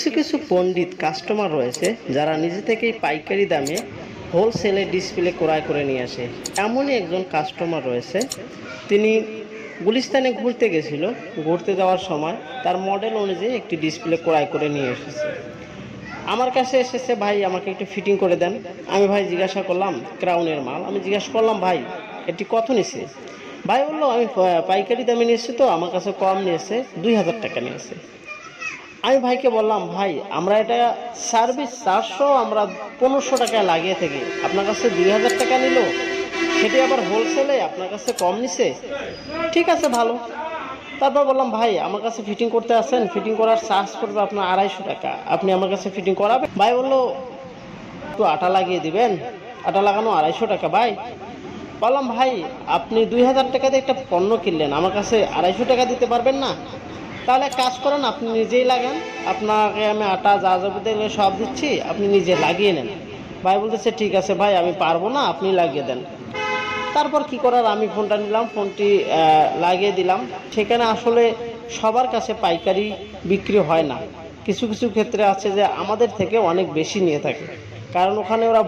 কিছু কিছু পণ্ডিত কাস্টমার রয়েছে যারা নিজে থেকেই পাইকারি দামে হোলসেলে ডিসপ্লে ক্রয় করে নিয়ে আসে। এমনই একজন কাস্টমার রয়েছে, তিনি গুলিস্তানে ঘুরতে গেছিল। ঘুরতে যাওয়ার সময় তার মডেল অনুযায়ী একটি ডিসপ্লে ক্রয় করে নিয়ে এসেছে। আমার কাছে এসেছে, ভাই আমাকে একটু ফিটিং করে দেন। আমি ভাই জিজ্ঞাসা করলাম, ক্রাউনের মাল, আমি জিজ্ঞাসা করলাম ভাই এটি কত নিছে। ভাই বললো আমি পাইকারি দামে নিয়েছি, তো আমার কাছে কম নিয়েছে, 2000 টাকা নিয়েছে। আমি ভাইকে বললাম, ভাই আমরা এটা সার্ভিস 400, আমরা 1500 টাকায় লাগিয়ে থাকি, আপনার কাছে 2000 টাকা নিল, সেটি আবার হোলসেলে আপনার কাছে কম নিছে। ঠিক আছে, ভালো। তারপর বললাম, ভাই আমার কাছে ফিটিং করতে আসেন, ফিটিং করার চার্জ পড়বে আপনার 250 টাকা, আপনি আমার কাছে ফিটিং করাবেন? ভাই বললো একটু আটা লাগিয়ে দিবেন, আটা লাগানো 250 টাকা। ভাই বললাম, ভাই আপনি 2000 টাকা দিয়ে একটা পণ্য কিনলেন, আমার কাছে 250 টাকা দিতে পারবেন না? তাহলে এক কাজ করেন, আপনি নিজেই লাগান, আপনাকে আমি আটা যা যাবতীয় এগুলো সব দিচ্ছি, আপনি নিজে লাগিয়ে নেন। ভাই বলতেছে, ঠিক আছে ভাই, আমি পারবো না, আপনি লাগিয়ে দেন। তারপর কি করার, আমি ফোনটা নিলাম, ফোনটি লাগিয়ে দিলাম। সেখানে আসলে সবার কাছে পাইকারি বিক্রি হয় না, কিছু কিছু ক্ষেত্রে আছে যে আমাদের থেকে অনেক বেশি নিয়ে থাকে, কারণ ওখানে ওরা